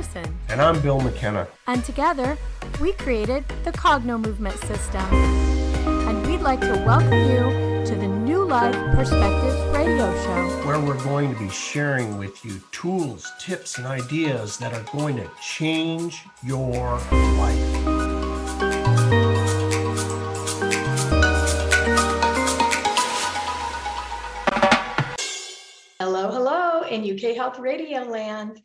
Larson. And I'm Bill McKenna. And together, we created the Cognomovement system. And we'd like to welcome you to the New Life Perspectives radio show, where we're going to be sharing with you tools, tips, and ideas that are going to change your life. Hello in UK Health Radio Land.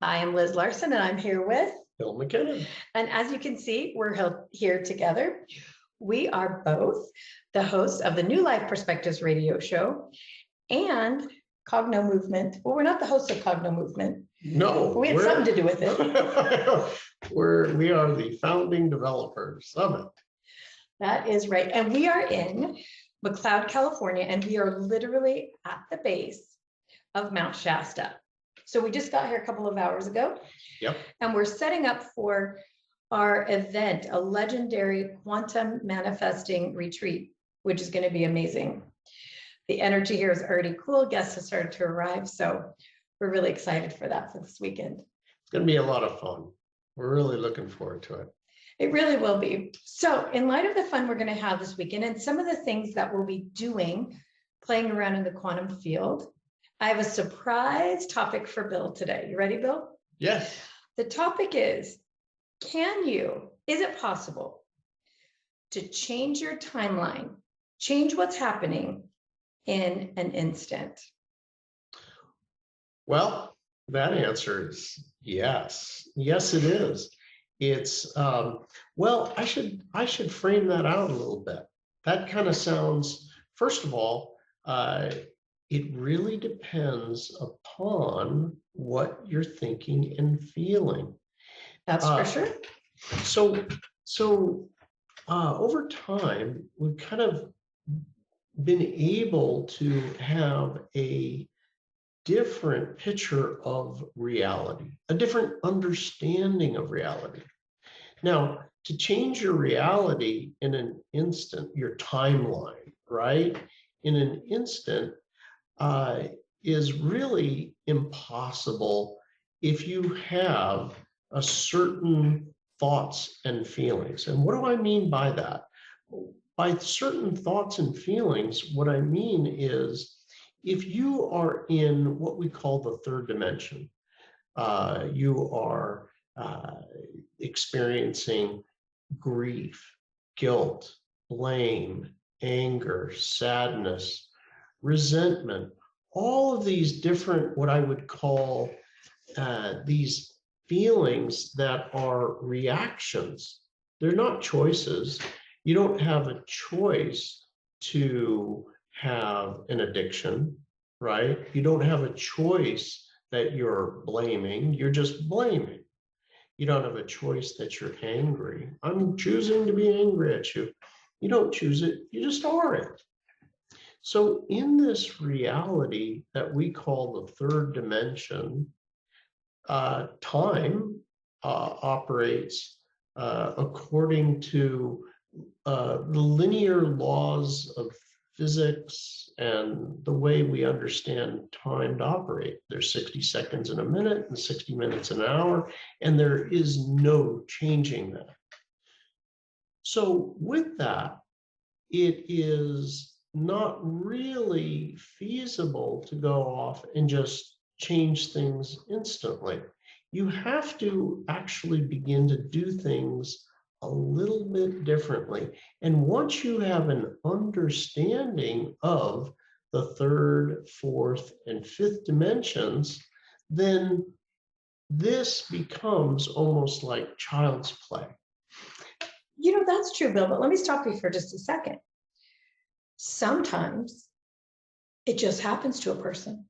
I am Liz Larson and I'm here with Bill McKenna. And as you can see, we're here together. We are both the hosts of the New Life Perspectives radio show and Cognomovement. Well, we're not the hosts of Cognomovement. No. We had something to do with it. We are the founding developers of it. That is right. And we are in McLeod, California, and we are literally at the base of Mount Shasta. So we just got here a couple of hours ago. Yep. And we're setting up for our event, a legendary quantum manifesting retreat, which is going to be amazing. The energy here is already cool. Guests have started to arrive. So we're really excited for that for this weekend. It's going to be a lot of fun. We're really looking forward to it. It really will be. So in light of the fun we're going to have this weekend and some of the things that we'll be doing, playing around in the quantum field, I have a surprise topic for Bill today. You ready, Bill? Yes. The topic is it possible to change your timeline, change what's happening in an instant? Well, that answer is yes. Yes, it is. It's, well, I should frame that out a little bit. That kind of sounds, first of all, it really depends upon what you're thinking and feeling. That's for sure. So over time, we've kind of been able to have a different picture of reality, a different understanding of reality. Now, to change your reality in an instant, your timeline, right, in an instant, is really impossible if you have a certain thoughts and feelings. And what do I mean by that? By certain thoughts and feelings, what I mean is if you are in what we call the third dimension, you are experiencing grief, guilt, blame, anger, sadness, resentment, all of these different, what I would call these feelings that are reactions. They're not choices. You don't have a choice to have an addiction, right? You don't have a choice that you're blaming. You're just blaming. You don't have a choice that you're angry. I'm choosing to be angry at you. You don't choose it. You just are it. So in this reality that we call the third dimension, time operates according to the linear laws of physics and the way we understand time to operate. There's 60 seconds in a minute and 60 minutes in an hour, and there is no changing that. So with that, it is not really feasible to go off and just change things instantly. You have to actually begin to do things a little bit differently. And once you have an understanding of the third, fourth, and fifth dimensions, then this becomes almost like child's play. You know, that's true, Bill, but let me stop you for just a second. Sometimes it just happens to a person.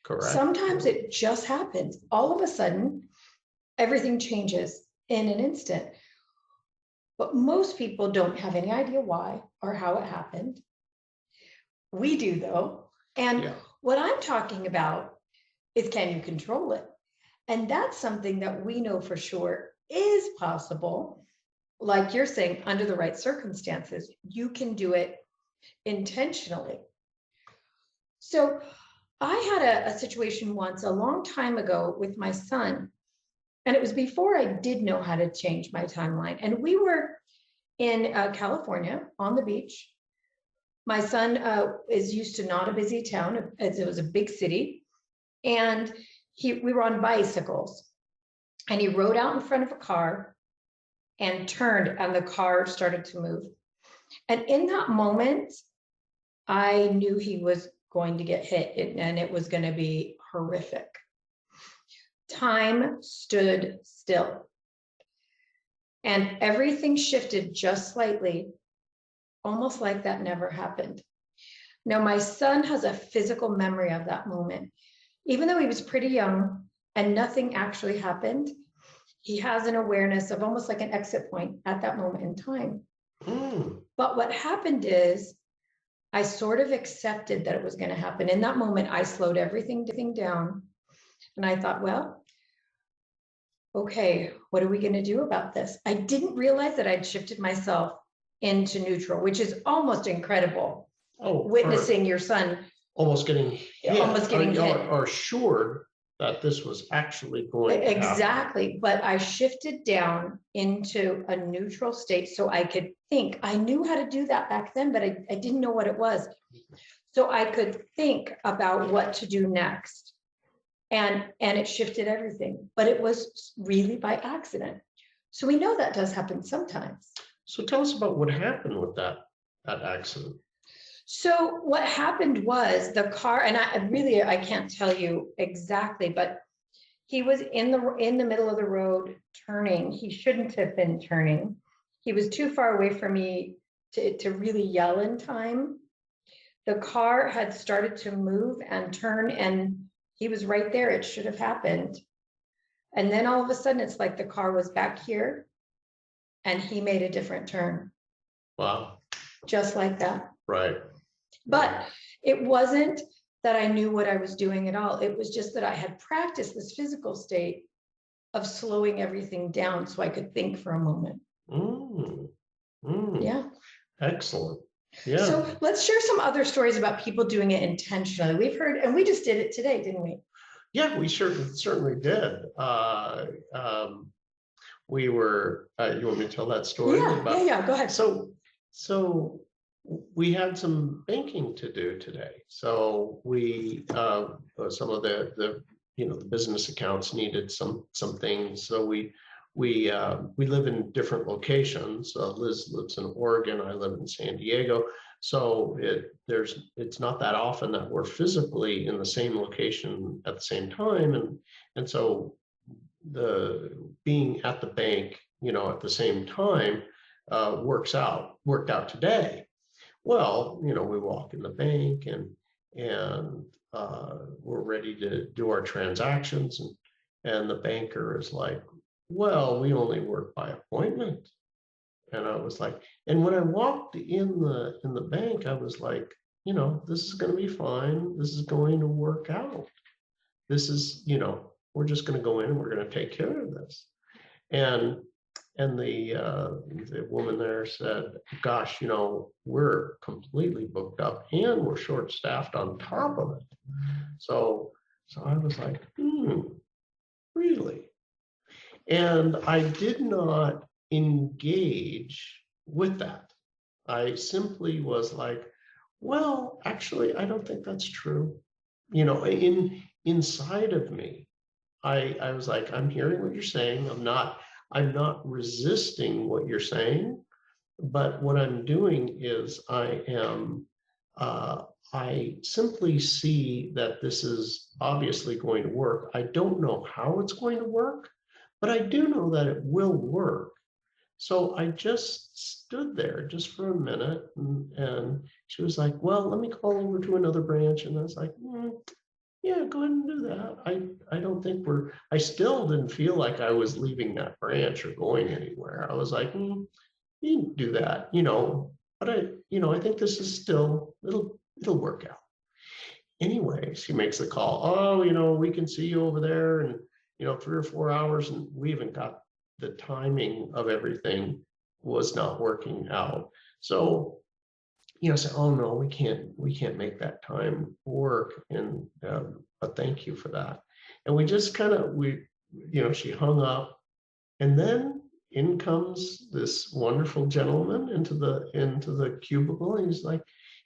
Correct. Sometimes it just happens. All of a sudden, everything changes in an instant. But most people don't have any idea why or how it happened. We do, though. And what I'm talking about is, can you control it? And that's something that we know for sure is possible. Like you're saying, under the right circumstances, you can do it intentionally. So I had a situation once a long time ago with my son. And it was before I did know how to change my timeline. And we were in California on the beach. My son is used to not a busy town, as it was a big city. And we were on bicycles. And he rode out in front of a car and turned, and the car started to move. And in that moment, I knew he was going to get hit, and it was going to be horrific. Time stood still. And everything shifted just slightly, almost like that never happened. Now, my son has a physical memory of that moment. Even though he was pretty young and nothing actually happened, he has an awareness of almost like an exit point at that moment in time. But what happened is I sort of accepted that it was going to happen. In that moment, I slowed everything down. And I thought, well, okay, what are we going to do about this? I didn't realize that I'd shifted myself into neutral, which is almost incredible. Witnessing your son almost getting hit, hit, or assured that this was actually going to exactly happen. But I shifted down into a neutral state so I could think. I knew how to do that back then, but I didn't know what it was. So I could think about what to do next. And it shifted everything, but it was really by accident. So we know that does happen sometimes. So tell us about what happened with that accident. So what happened was the car, and I can't tell you exactly, but he was in the middle of the road turning. He shouldn't have been turning. He was too far away from me to really yell in time. The car had started to move and turn, and he was right there. It should have happened. And then all of a sudden, it's like the car was back here and he made a different turn. Wow. Just like that. Right. But it wasn't that I knew what I was doing at all. It was just that I had practiced this physical state of slowing everything down so I could think for a moment. Yeah. Excellent. Yeah. So let's share some other stories about people doing it intentionally. We've heard, and we just did it today, didn't we? Yeah, we certainly did. We were, you want me to tell that story? Yeah, go ahead. So we had some banking to do today. So we, some of the business accounts needed some things. So we live in different locations. Liz lives in Oregon. I live in San Diego. So it's not that often that we're physically in the same location at the same time, and so the being at the bank, at the same time, worked out today. Well, we walk in the bank and we're ready to do our transactions, and the banker is like, well, we only work by appointment. And I was like, and when I walked in the bank, I was like, this is going to be fine. This is going to work out. This is, we're just going to go in and we're going to take care of this. And the woman there said, gosh, we're completely booked up and we're short staffed on top of it. So I was like, really? And I did not engage with that. I simply was like, well, actually, I don't think that's true. Inside of me, I was like, I'm hearing what you're saying. I'm not resisting what you're saying, but what I'm doing is I simply see that this is obviously going to work. I don't know how it's going to work, but I do know that it will work. So I just stood there just for a minute, and she was like, well, let me call over to another branch. And I was like, yeah, go ahead and do that. I don't think I still didn't feel like I was leaving that branch or going anywhere. I was like, you can do that, but I think this is still, it'll work out. Anyway, she makes the call. Oh, we can see you over there in, 3 or 4 hours. And we even got the timing of everything was not working out. So, say, oh no, we can't make that time work. And but thank you for that. And we just we she hung up, and then in comes this wonderful gentleman into the cubicle, and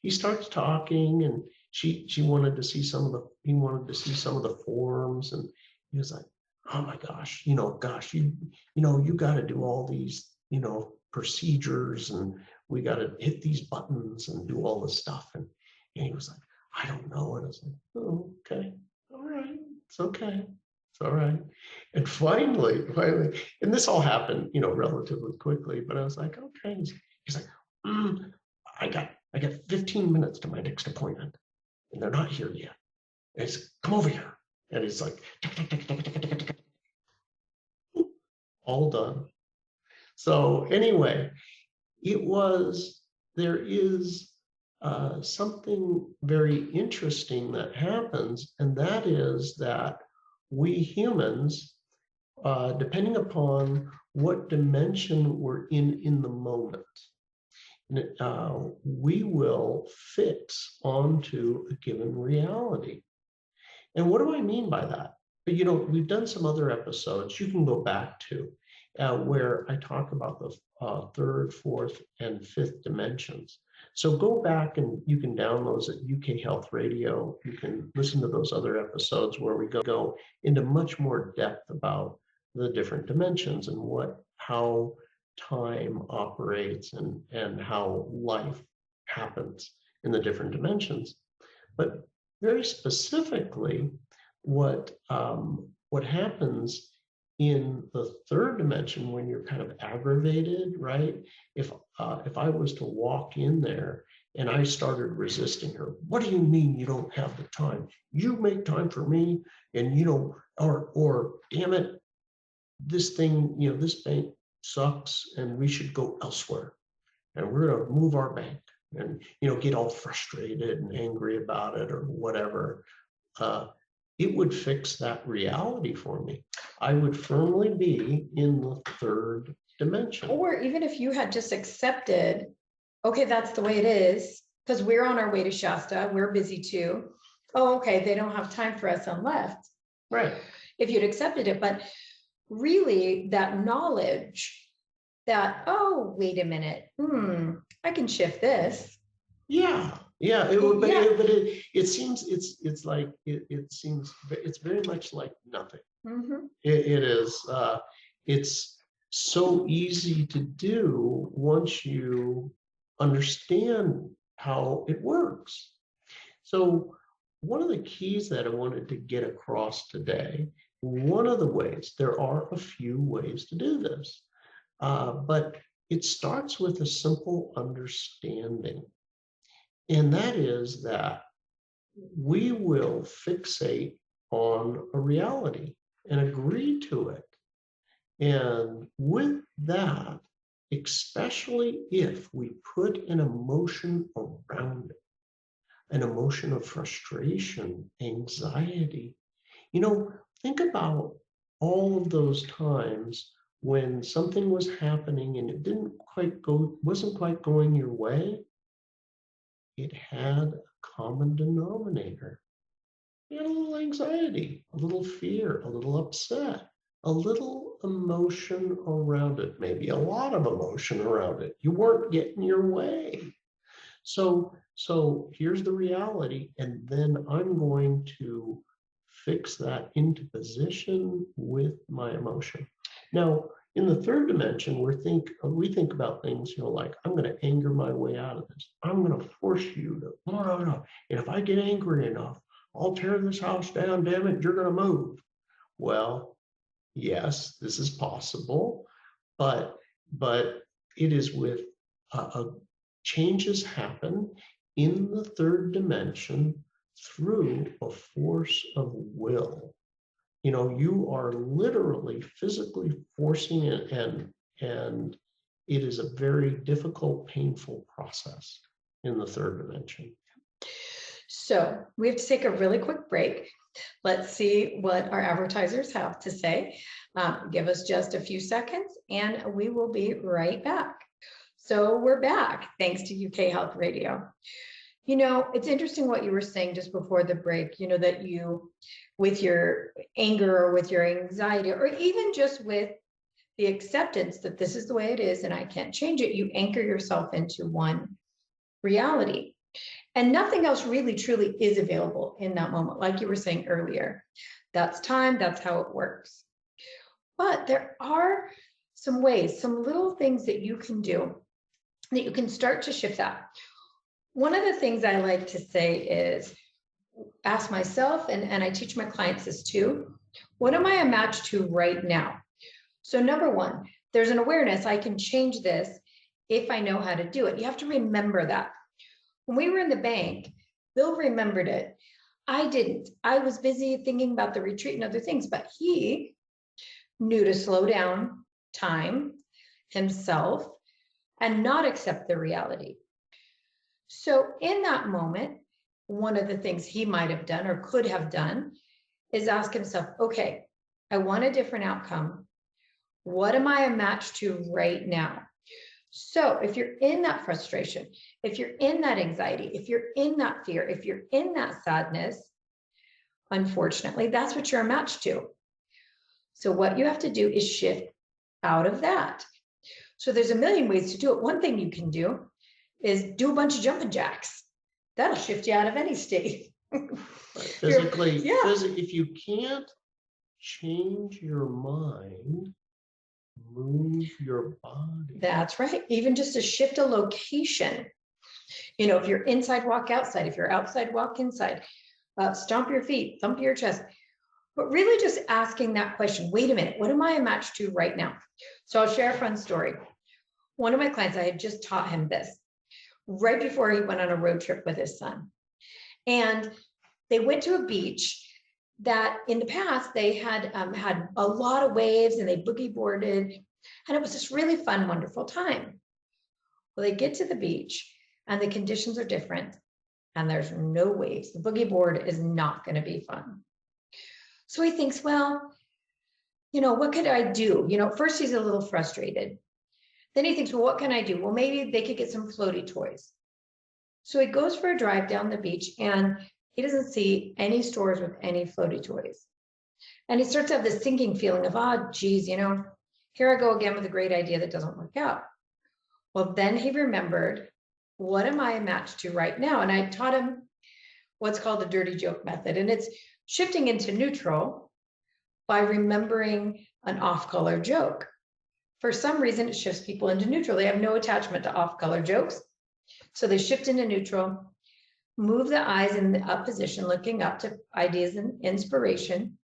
he starts talking, and he wanted to see some of the forms, and he was like, oh my gosh, you got to do all these, procedures, and we got to hit these buttons and do all this stuff. And he was like, I don't know. And I was like, oh, okay, all right, it's okay, it's all right. And finally, and this all happened, relatively quickly, but I was like, okay. He's like, I got 15 minutes to my next appointment, and they're not here yet. And he's, come over here. And he's like, all done. So anyway, there is something very interesting that happens, and that is that we humans, depending upon what dimension we're in the moment, we will fix onto a given reality. And what do I mean by that? But, we've done some other episodes you can go back to where I talk about the third, fourth, and fifth dimensions. So go back and you can download those at UK Health Radio. You can listen to those other episodes where we go into much more depth about the different dimensions and how time operates and how life happens in the different dimensions. But very specifically, what happens in the third dimension when you're kind of aggravated, right? If I was to walk in there and I started resisting her, what do you mean you don't have the time? You make time for me, and or damn it, this thing, this bank sucks, and we should go elsewhere, and we're going to move our bank, and get all frustrated and angry about it or whatever. It would fix that reality for me. I would firmly be in the third dimension. Or even if you had just accepted, okay, that's the way it is, because we're on our way to Shasta, we're busy too. Oh, okay, they don't have time for us on left. Right. If you'd accepted it, but really that knowledge that, oh, wait a minute, I can shift this. Yeah. It would, but it seems it's very much like nothing. Mm-hmm. It is. It's so easy to do once you understand how it works. So one of the keys that I wanted to get across today, one of the ways, there are a few ways to do this, but it starts with a simple understanding. And that is that we will fixate on a reality and agree to it. And with that, especially if we put an emotion around it, an emotion of frustration, anxiety, think about all of those times when something was happening and it wasn't quite going your way. It had a common denominator. You had a little anxiety, a little fear, a little upset, a little emotion around it, maybe a lot of emotion around it. You weren't getting your way. So here's the reality, and then I'm going to fix that into position with my emotion. Now, in the third dimension, we think about things, like, I'm going to anger my way out of this. I'm going to force you to, no. And if I get angry enough, I'll tear this house down, damn it, you're going to move. Well, yes, this is possible, but it is with changes happen in the third dimension through a force of will. You are literally physically forcing it, and it is a very difficult, painful process in the third dimension. So we have to take a really quick break. Let's see what our advertisers have to say. Give us just a few seconds and we will be right back. So we're back, thanks to UK Health Radio. It's interesting what you were saying just before the break, that you, with your anger or with your anxiety, or even just with the acceptance that this is the way it is and I can't change it, you anchor yourself into one reality. And nothing else really truly is available in that moment. Like you were saying earlier, that's time, that's how it works. But there are some ways, some little things that you can do that you can start to shift that. One of the things I like to say is ask myself, and I teach my clients this too, what am I a match to right now? So number one, there's an awareness, I can change this if I know how to do it. You have to remember that. When we were in the bank, Bill remembered it. I didn't. I was busy thinking about the retreat and other things, but he knew to slow down time, himself, and not accept the reality. So in that moment, one of the things he might have done or could have done is ask himself, okay, I want a different outcome. What am I a match to right now? So if you're in that frustration, if you're in that anxiety, if you're in that fear, if you're in that sadness, unfortunately, that's what you're a match to. So what you have to do is shift out of that. So there's a million ways to do it. One thing you can do is do a bunch of jumping jacks. That'll shift you out of any state. Physically, Yeah. if you can't change your mind, move your body. That's right. Even just to shift a location. If you're inside, walk outside. If you're outside, walk inside. Stomp your feet, thump your chest. But really just asking that question, wait a minute, what am I a match to right now? So I'll share a fun story. One of my clients, I had just taught him this right before he went on a road trip with his son. And they went to a beach that in the past they had had a lot of waves and they boogie boarded. And it was this really fun, wonderful time. Well, they get to the beach and the conditions are different and there's no waves. The boogie board is not going to be fun. So he thinks, well, what could I do? First he's a little frustrated. Then he thinks, well, what can I do? Well, maybe they could get some floaty toys. So he goes for a drive down the beach and he doesn't see any stores with any floaty toys. And he starts to have this sinking feeling of, geez, here I go again with a great idea that doesn't work out. Well, then he remembered, what am I a match to right now? And I taught him what's called the dirty joke method. And it's shifting into neutral by remembering an off-color joke. For some reason, it shifts people into neutral. They have no attachment to off-color jokes. So they shift into neutral, move the eyes in the up position, looking up to ideas and inspiration.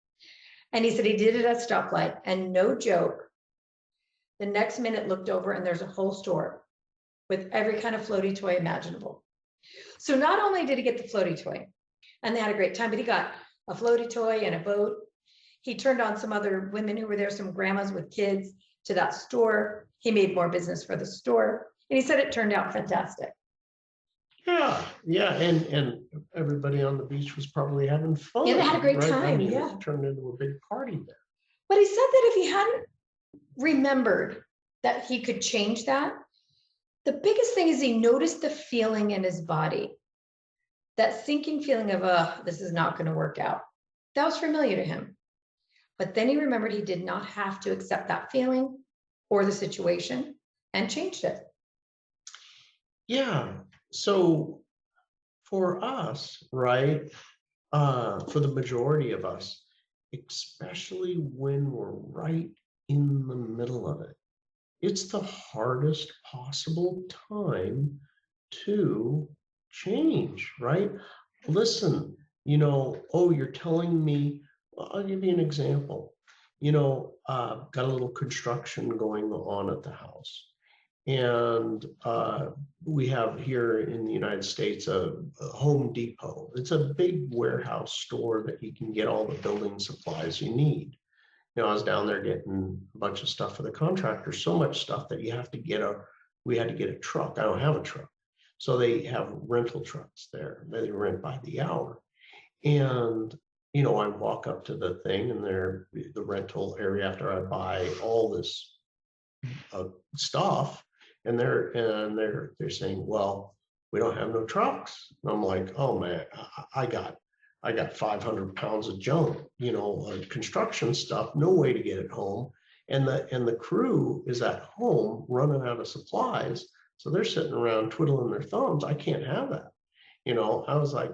And he said he did it at stoplight and no joke. The next minute looked over and there's a whole store with every kind of floaty toy imaginable. So not only did he get the floaty toy and they had a great time, but he got a floaty toy and a boat. He turned on some other women who were there, some grandmas with kids, to that store. He made more business for the store. And he said it turned out fantastic. Yeah, and everybody on the beach was probably having fun. Yeah, they had a great time. I mean, Yeah, it turned into a big party there. but he said that if he hadn't remembered that he could change that, the biggest thing is he noticed the feeling in his body, that sinking feeling of, this is not going to work out. That was familiar to him. But then he remembered he did not have to accept that feeling or the situation and changed it. Yeah. So for us, right, for the majority of us, especially when we're right in the middle of it, it's the hardest possible time to change, right? Listen, you're telling me, I'll give you an example. Got a little construction going on at the house. And we have here in the United States a Home Depot. It's a big warehouse store that you can get all the building supplies you need. I was down there getting a bunch of stuff for the contractor, so much stuff that we had to get a truck. I don't have a truck. So they have rental trucks there. They rent by the hour. And I walk up to the thing and the rental area after I buy all this stuff, and they're saying, well, we don't have no trucks. And I'm like, oh man, I got 500 pounds of junk, construction stuff, no way to get it home. And the crew is at home running out of supplies. So they're sitting around twiddling their thumbs. I can't have that. I was like,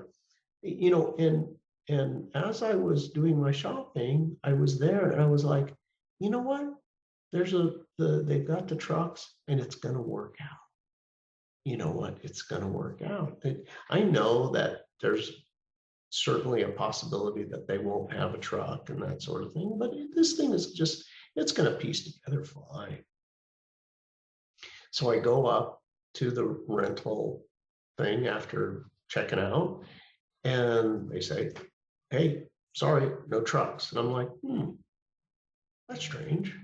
and as I was doing my shopping, I was there and I was like, you know what? They've got the trucks and it's going to work out. You know what? It's going to work out. I know that there's certainly a possibility that they won't have a truck and that sort of thing, but this thing is just, it's going to piece together fine. So I go up to the rental thing after checking out, and they say, hey, sorry, no trucks. And I'm like, that's strange.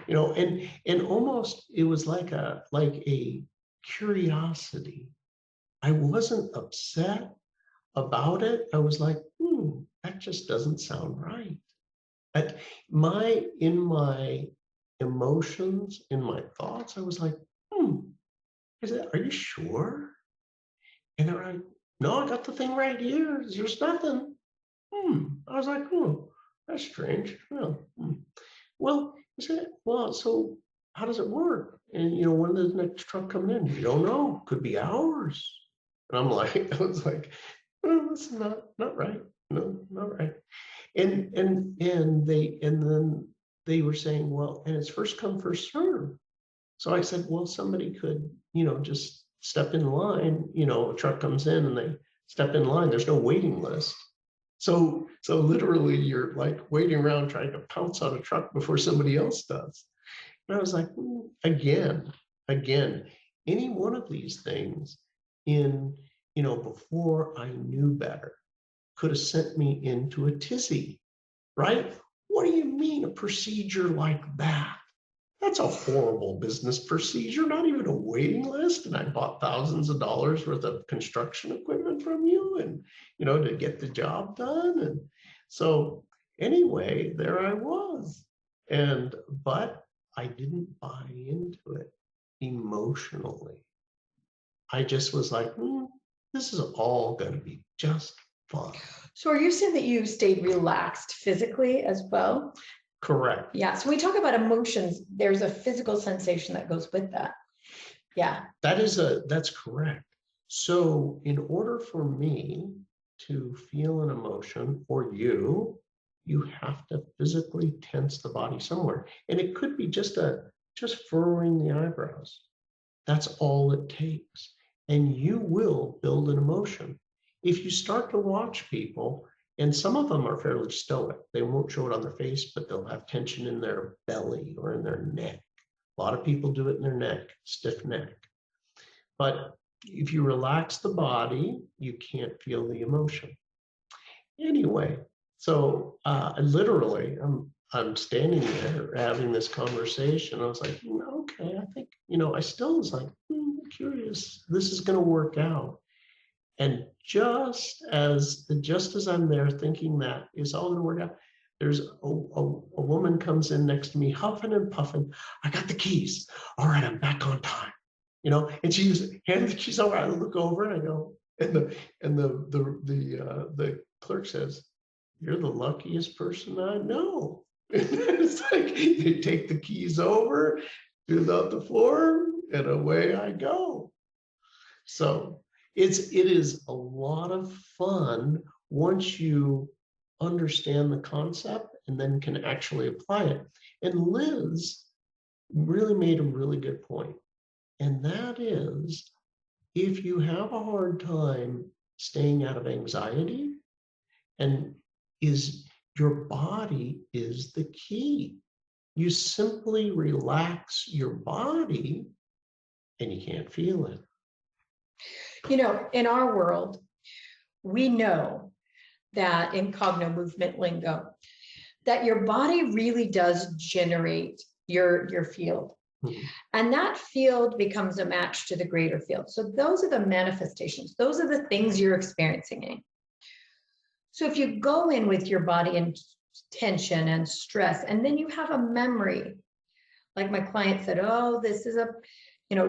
And almost it was like a curiosity. I wasn't upset about it. I was like, that just doesn't sound right. In my emotions, in my thoughts, I was like, are you sure? And they're like, no, I got the thing right here. There's nothing. I was like, that's strange. Well, I said, well, so how does it work? And when does the next truck come in? You don't know. Could be hours. And I was like, that's not right. No, not right. And then they were saying, well, and it's first come, first serve. So I said, well, somebody could, just step in line. A truck comes in and they step in line. There's no waiting list. So literally you're like waiting around trying to pounce on a truck before somebody else does. And I was like, again, any one of these things before I knew better could have sent me into a tizzy, right? What do you mean a procedure like that? That's a horrible business procedure, not even a waiting list. And I bought thousands of dollars worth of construction equipment from you and, to get the job done. And so anyway, there I was. But I didn't buy into it emotionally. I just was like, this is all going to be just fun. So are you saying that you stayed relaxed physically as well? Correct. Yeah. So when we talk about emotions, there's a physical sensation that goes with that. Yeah. That's correct. So in order for me to feel an emotion, or you have to physically tense the body somewhere. And it could be just furrowing the eyebrows. That's all it takes. And you will build an emotion. If you start to watch people, and some of them are fairly stoic, they won't show it on their face, but they'll have tension in their belly or in their neck. A lot of people do it in their neck, stiff neck. But if you relax the body, you can't feel the emotion. Anyway, so literally, I'm standing there having this conversation. I was like, okay, I think, I still was like, curious, this is going to work out. And just as I'm there thinking that it's all going to work out, there's a woman comes in next to me, huffing and puffing. I got the keys. All right, I'm back on time. And she's handing the keys over. I look over and I go, and the clerk says, "You're the luckiest person I know." It's like they take the keys over, fill out the form, and away I go. So it is a lot of fun once you understand the concept and then can actually apply it. And Liz really made a really good point. And that is, if you have a hard time staying out of anxiety, and your body is the key. You simply relax your body and you can't feel it. In our world, we know that in Cogno movement lingo, that your body really does generate your field. Mm-hmm. And that field becomes a match to the greater field. So those are the manifestations. Those are the things you're experiencing. So if you go in with your body in tension and stress, and then you have a memory, like my client said, oh, this is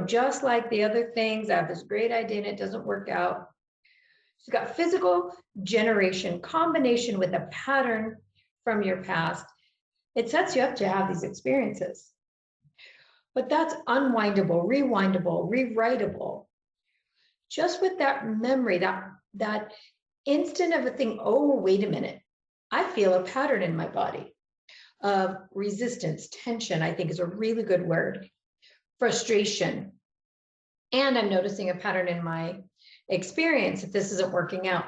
Just like the other things, I have this great idea and it doesn't work out. You've got physical generation, combination with a pattern from your past. It sets you up to have these experiences. But that's unwindable, rewindable, rewritable. Just with that memory, that instant of a thing, oh, wait a minute. I feel a pattern in my body of resistance, tension, I think is a really good word, frustration. And I'm noticing a pattern in my experience if this isn't working out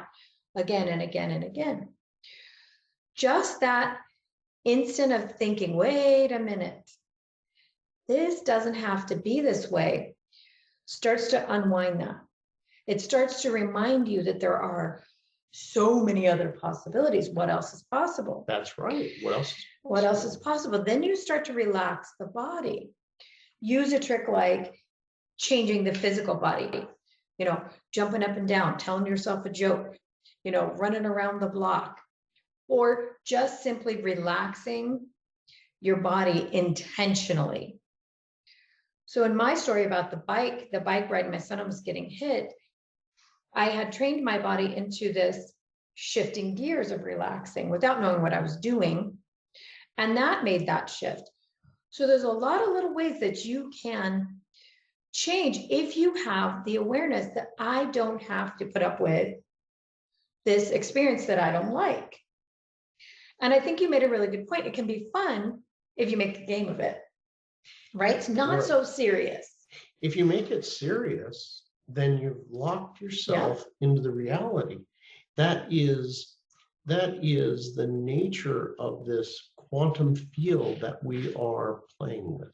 again and again and again. Just that instant of thinking, wait a minute, this doesn't have to be this way, starts to unwind that. It starts to remind you that there are so many other possibilities. What else is possible? That's right. What else? What else is possible? Then you start to relax the body. Use a trick like changing the physical body, jumping up and down, telling yourself a joke, running around the block, or just simply relaxing your body intentionally. So in my story about the bike ride, my son was getting hit. I had trained my body into this shifting gears of relaxing without knowing what I was doing. And that made that shift. So there's a lot of little ways that you can change if you have the awareness that I don't have to put up with this experience that I don't like. And I think you made a really good point. It can be fun if you make a game of it, right? It's not so serious. If you make it serious, then you've locked yourself into the reality. That is the nature of this quantum field that we are playing with.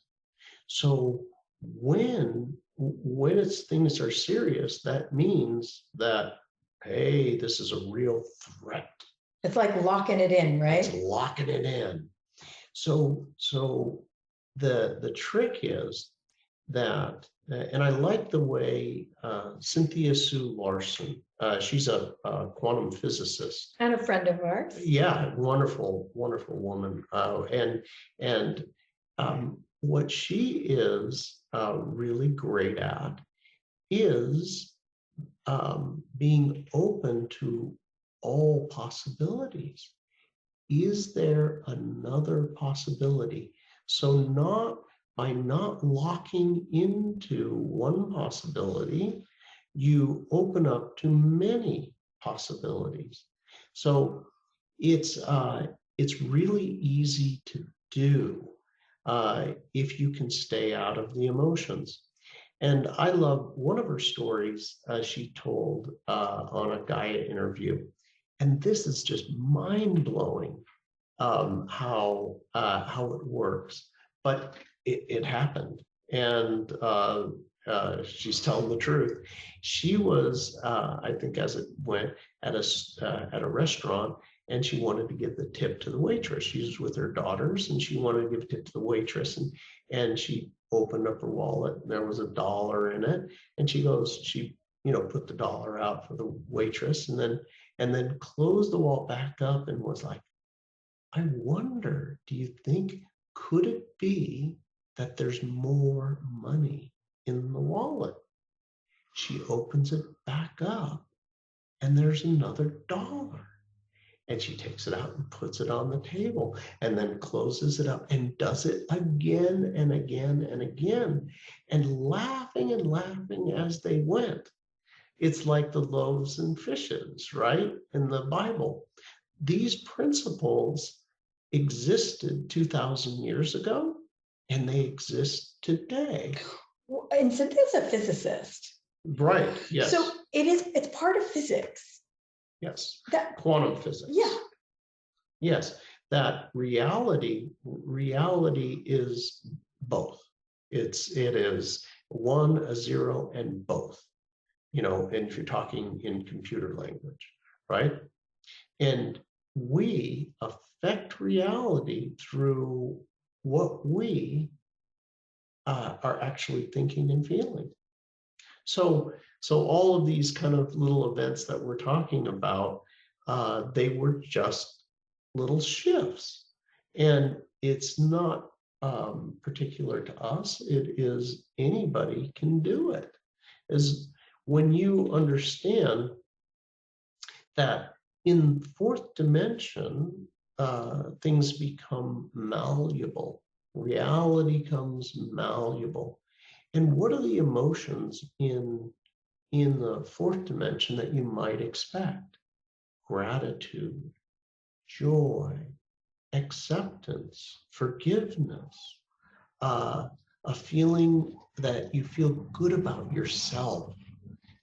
So when things are serious, that means that, hey, this is a real threat. It's like locking it in, right? It's locking it in. So the trick is that, and I like the way Cynthia Sue Larson, she's a quantum physicist. And a friend of ours. Yeah, wonderful, wonderful woman. And what she is really great at is being open to all possibilities. Is there another possibility? So by not locking into one possibility, you open up to many possibilities. So it's really easy to do if you can stay out of the emotions. And I love one of her stories she told on a Gaia interview. And this is just mind-blowing how it works. But it happened. And she's telling the truth. She was, I think as it went, at a restaurant, and she wanted to give the tip to the waitress. She was with her daughters, and she wanted to give a tip to the waitress. And she opened up her wallet, and there was $1 in it. And she put the dollar out for the waitress, and then closed the wallet back up and was like, I wonder, do you think, could it be that there's more money in the wallet? She opens it back up, and there's another $1. And she takes it out and puts it on the table, and then closes it up and does it again and again and again, and laughing as they went. It's like the loaves and fishes, right? In the Bible. These principles existed 2,000 years ago, and they exist today. And Cynthia's a physicist. Right, yes. So it's part of physics. Yes, quantum physics. Yeah. Yes, that reality is both. It is 1, a 0, and both. And if you're talking in computer language, right? And we affect reality through what we are actually thinking and feeling. So all of these kind of little events that we're talking about, they were just little shifts. And it's not particular to us. It is anybody can do it. Is when you understand that in fourth dimension, things become malleable. Reality comes malleable. And what are the emotions in the fourth dimension that you might expect? Gratitude, joy, acceptance, forgiveness, a feeling that you feel good about yourself.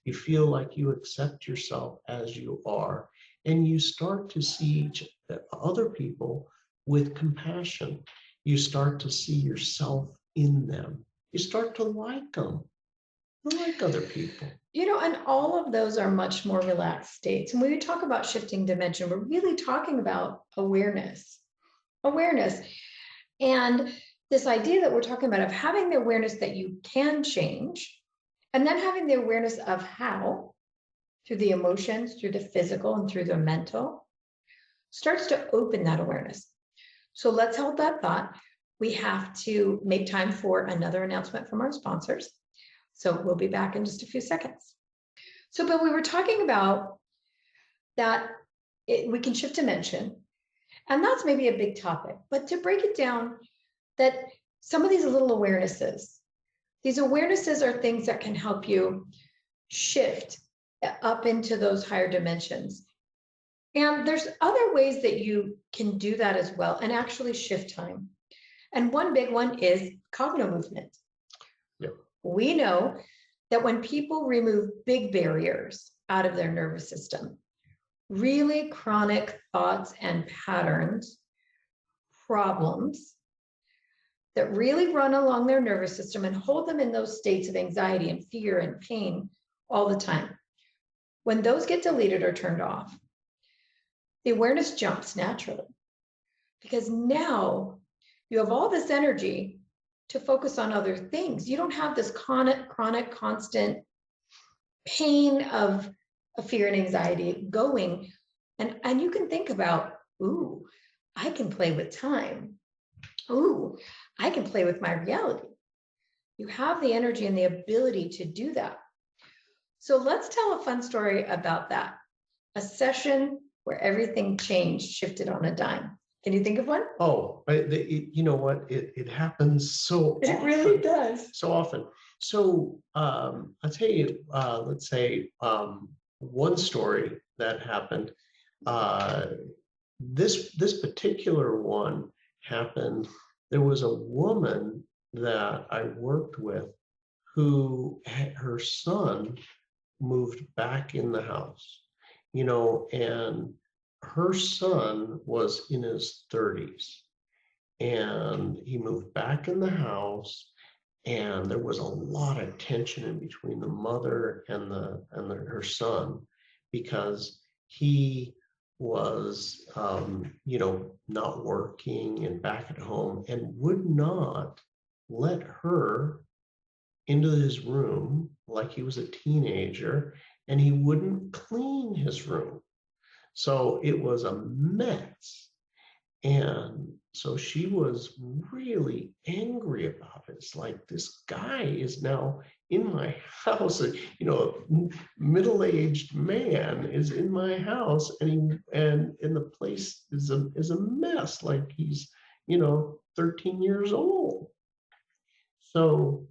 You feel like you accept yourself as you are, and you start to see other people with compassion. You start to see yourself in them. You start to like them, like other people. And all of those are much more relaxed states. And when we talk about shifting dimension, we're really talking about awareness. And this idea that we're talking about of having the awareness that you can change, and then having the awareness of how, through the emotions, through the physical, and through the mental, starts to open that awareness. So let's hold that thought. We have to make time for another announcement from our sponsors. So we'll be back in just a few seconds. So, Bill, we were talking about that we can shift dimension, and that's maybe a big topic, but to break it down, that some of these little awarenesses, these awarenesses are things that can help you shift up into those higher dimensions. And there's other ways that you can do that as well and actually shift time. And one big one is Cognomovement. Yep. We know that when people remove big barriers out of their nervous system, really chronic thoughts and patterns, problems that really run along their nervous system and hold them in those states of anxiety and fear and pain all the time. When those get deleted or turned off, the awareness jumps naturally, because now you have all this energy to focus on other things. You don't have this chronic, constant pain of fear and anxiety going. And you can think about, ooh, I can play with time. Ooh, I can play with my reality. You have the energy and the ability to do that. So let's tell a fun story about that. A session where everything changed, shifted on a dime. Can you think of one? Oh, you know what? It happens so often. It really does. So often. So I'll tell you, let's say one story that happened. This particular one happened. There was a woman that I worked with who her son moved back in the house, and her son was in his 30s, and he moved back in the house, and there was a lot of tension in between the mother and her son, because he was not working and back at home, and would not let her into his room like he was a teenager, and he wouldn't clean his room. So it was a mess. And so she was really angry about it. It's like, this guy is now in my house, a middle-aged man is in my house, and the place is a mess, like he's 13 years old. So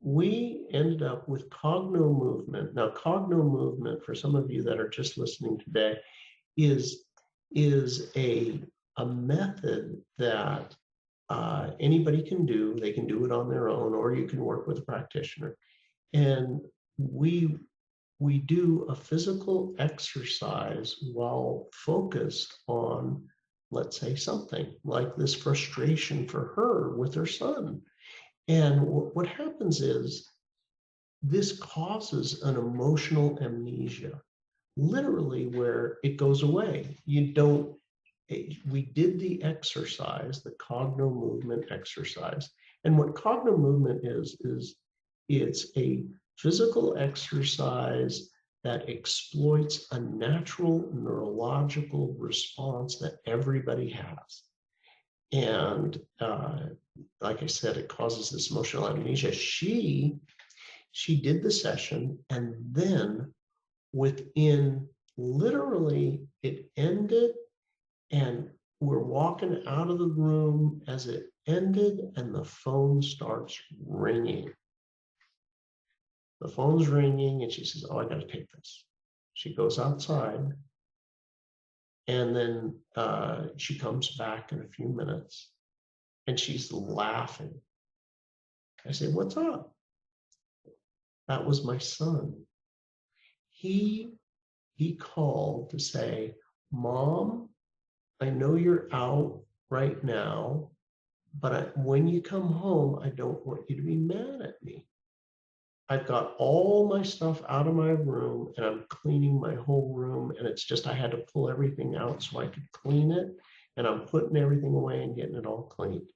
we ended up with Cognomovement. Now, Cognomovement, for some of you that are just listening today, is a method that anybody can do. They can do it on their own, or you can work with a practitioner. And we do a physical exercise while focused on, let's say, something like this frustration for her with her son. And what happens is this causes an emotional amnesia, literally, where it goes away. We did the exercise, the Cognomovement exercise. And what Cognomovement is it's a physical exercise that exploits a natural neurological response that everybody has. And like I said, it causes this emotional amnesia. She did the session, and then within literally it ended, and we're walking out of the room as it ended, and the phone starts ringing. The phone's ringing, and she says, "Oh, I got to take this." She goes outside, and then she comes back in a few minutes, and she's laughing. I say, "What's up?" "That was my son. He called to say, 'Mom, I know you're out right now, but when you come home, I don't want you to be mad at me. I've got all my stuff out of my room, and I'm cleaning my whole room, and it's just I had to pull everything out so I could clean it, and I'm putting everything away and getting it all cleaned.'"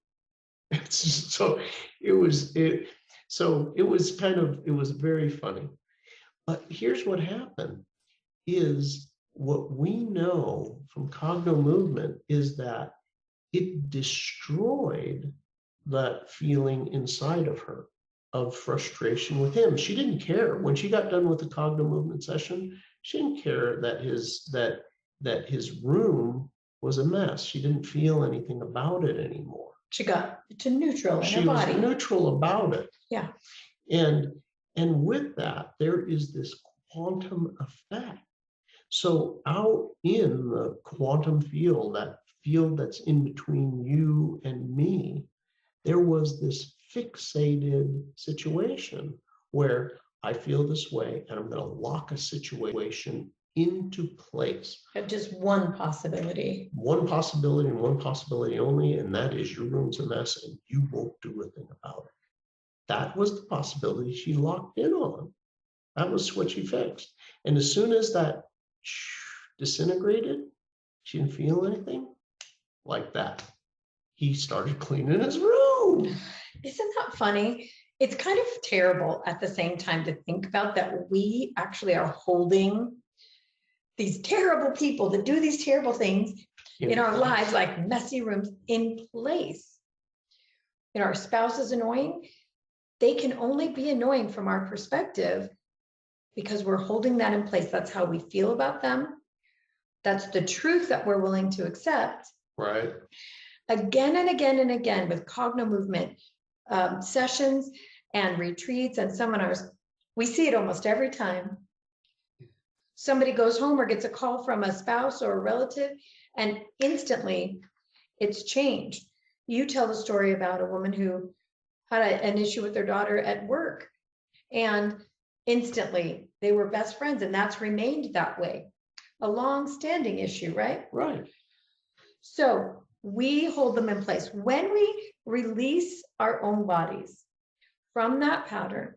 It's just, so it was very funny. But here's what happened is, what we know from Cognomovement is that it destroyed that feeling inside of her of frustration with him. She didn't care. When she got done with the Cognomovement session, she didn't care that his room was a mess. She didn't feel anything about it anymore. She got to neutral in She her was body. neutral about it. Yeah. And with that, there is this quantum effect. So out in the quantum field, that field that's in between you and me, there was this fixated situation where I feel this way, and I'm going to lock a situation into place. Just one possibility. One possibility and one possibility only, and that is your room's a mess and you won't do a thing about it. That was the possibility she locked in on. That was what she fixed. And as soon as that disintegrated, she didn't feel anything like that. He started cleaning his room. Isn't that funny? It's kind of terrible at the same time to think about that we actually are holding these terrible people that do these terrible things in our lives, like messy rooms, in place. You know, our spouse is annoying. They can only be annoying from our perspective because we're holding that in place. That's how we feel about them. That's the truth that we're willing to accept. Right. Again and again and again with Cognomovement sessions and retreats and seminars, we see it almost every time. Somebody goes home or gets a call from a spouse or a relative, and instantly it's changed. You tell the story about a woman who had an issue with their daughter at work, and instantly they were best friends, and that's remained that way. A long-standing issue, right? Right. So we hold them in place. When we release our own bodies from that pattern,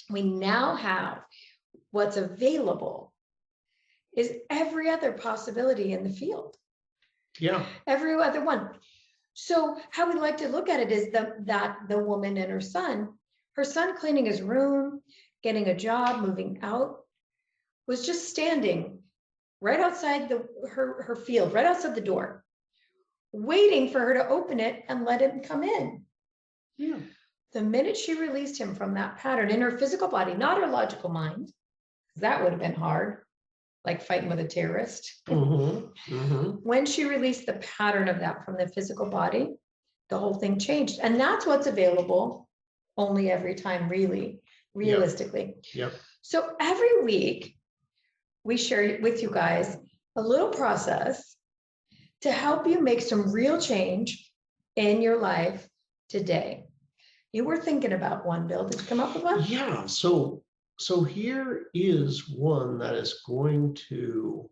we now have what's available is every other possibility in the field. Yeah. Every other one. So how we like to look at it is that the woman and her son cleaning his room, getting a job, moving out, was just standing right outside her field, right outside the door, waiting for her to open it and let him come in. Yeah. The minute she released him from that pattern in her physical body, not her logical mind, that would have been hard, like fighting with a terrorist. Mm-hmm. Mm-hmm. When she released the pattern of that from the physical body, the whole thing changed. And that's what's available only every time, really, realistically. Yep. So every week, we share with you guys a little process to help you make some real change in your life today. You were thinking about one, Bill. Did you come up with one? Yeah. So here is one that is going to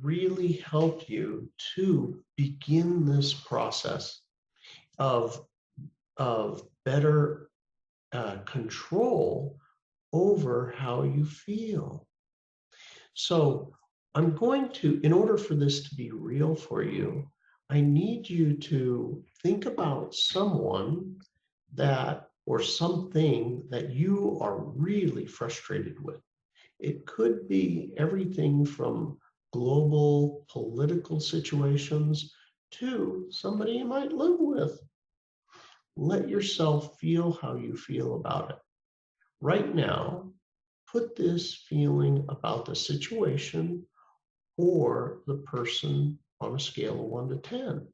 really help you to begin this process of better control over how you feel. So I'm going to, in order for this to be real for you, I need you to think about someone that or something that you are really frustrated with. It could be everything from global political situations 2, somebody you might live with. Let yourself feel how you feel about it. Right now, put this feeling about the situation or the person on a scale of 1 to 10.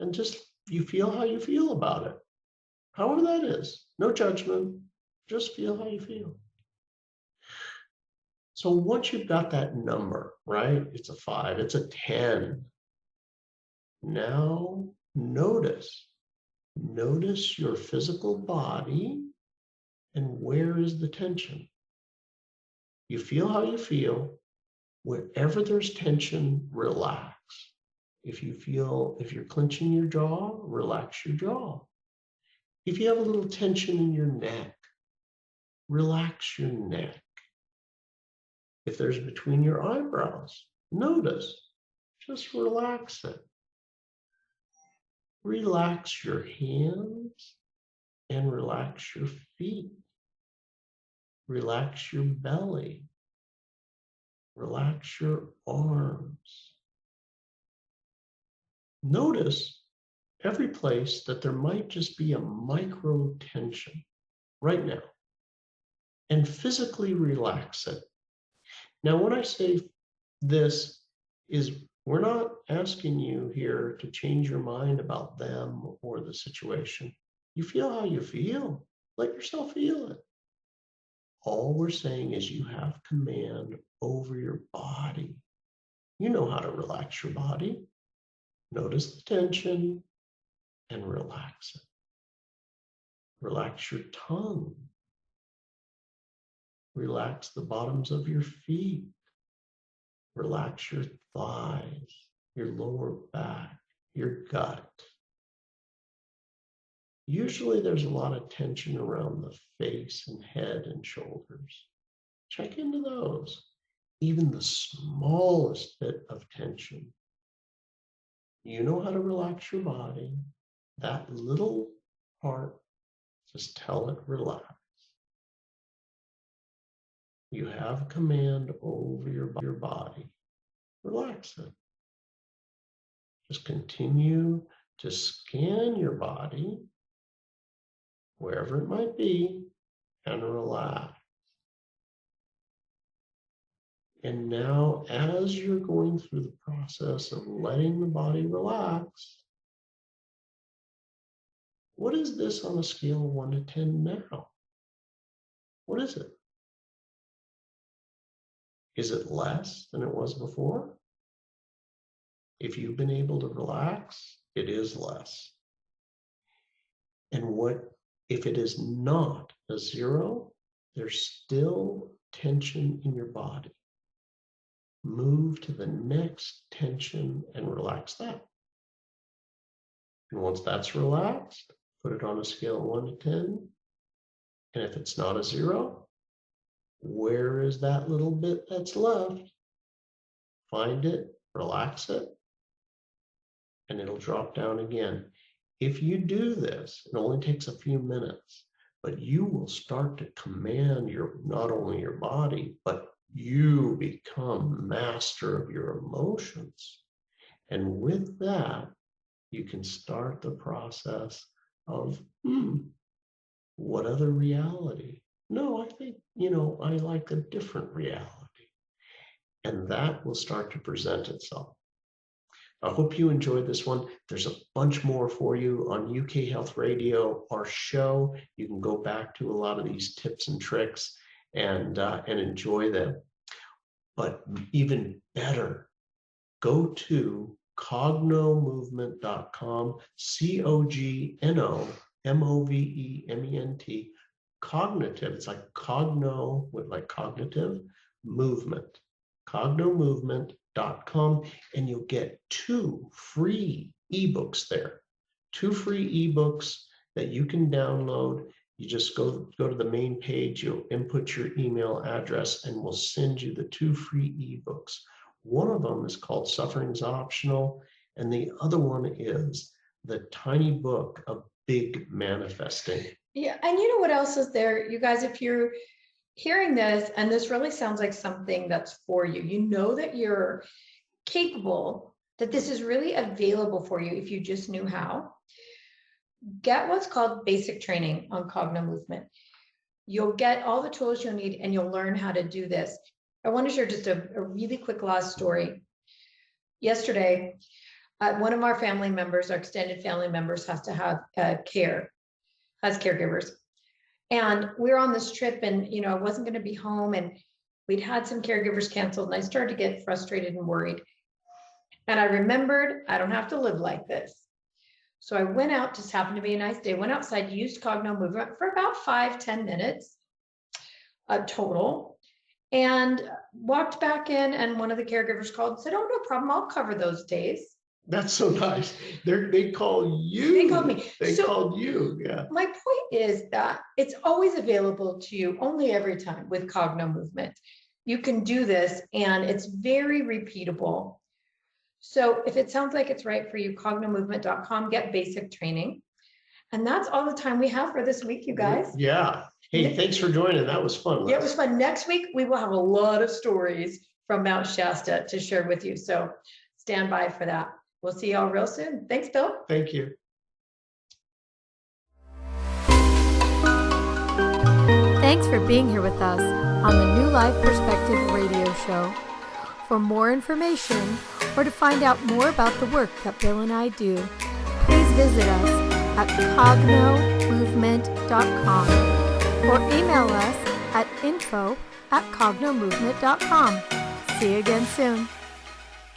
And just you feel how you feel about it. However that is. No judgment. Just feel how you feel. So once you've got that number, right? It's a 5, it's a 10. Now notice your physical body and where is the tension? You feel how you feel. Wherever there's tension, relax. If you're clenching your jaw, relax your jaw. If you have a little tension in your neck, relax your neck. If there's between your eyebrows, notice, just relax it. Relax your hands and relax your feet. Relax your belly. Relax your arms. Notice every place that there might just be a micro tension right now, and physically relax it. Now, when I say this, we're not asking you here to change your mind about them or the situation. You feel how you feel. Let yourself feel it. All we're saying is you have command over your body. You know how to relax your body. Notice the tension and relax it. Relax your tongue. Relax the bottoms of your feet. Relax your thighs, your lower back, your gut. Usually there's a lot of tension around the face and head and shoulders. Check into those. Even the smallest bit of tension. You know how to relax your body. That little part, just tell it relax. You have command over your body. Relax it. Just continue to scan your body, wherever it might be, and relax. And now, as you're going through the process of letting the body relax, what is this on a scale of 1 to 10 now? What is it? Is it less than it was before? If you've been able to relax, it is less. And what if it is not a 0? There's still tension in your body. Move to the next tension and relax that. And once that's relaxed, put it on a scale of 1 to 10. And if it's not a 0, where is that little bit that's left? Find it, relax it, and it'll drop down again. If you do this, it only takes a few minutes, but you will start to command not only your body, but you become master of your emotions. And with that, you can start the process of, what other reality? No, I think, I like a different reality. And that will start to present itself. I hope you enjoyed this one. There's a bunch more for you on UK Health Radio, our show. You can go back to a lot of these tips and tricks and enjoy them. But even better, go to cognomovement.com, COGNOMOVEMENT, cognitive. It's like cogno with like cognitive movement, cognomovement.com, and you'll get 2 free ebooks there. 2 free ebooks that you can download. You just go to the main page, you'll input your email address, and we'll send you the 2 free ebooks. One of them is called Suffering's Optional, and the other one is The Tiny Book of Big Manifesting. Yeah, and you know what else is there? You guys, if you're hearing this, and this really sounds like something that's for you, you know that you're capable that this is really available for you if you just knew how. Get what's called basic training on Cogno Movement. You'll get all the tools you'll need and you'll learn how to do this. I want to share just a really quick last story. Yesterday, one of our family members, our extended family members, has to have has caregivers. And we were on this trip and, I wasn't going to be home and we'd had some caregivers canceled and I started to get frustrated and worried. And I remembered, I don't have to live like this. So I went out, just happened to be a nice day, went outside, used Cogno Movement for about 5-10 minutes total, and walked back in, and one of the caregivers called and said, "Oh, no problem, I'll cover those days." That's so nice. They call you. They called me. They So called you. Yeah. my point is that it's always available to you only every time with Cogno Movement. You can do this and it's very repeatable. So if it sounds like it's right for you, cognomovement.com, get basic training. And that's all the time we have for this week, you guys. Yeah. Hey, thanks for joining. That was fun. Yeah, it was fun. Next week, we will have a lot of stories from Mount Shasta to share with you. So stand by for that. We'll see y'all real soon. Thanks, Bill. Thank you. Thanks for being here with us on the New Life Perspective radio show. For more information or to find out more about the work that Bill and I do, please visit us at cognomovement.com or email us at info@cognomovement.com. See you again soon.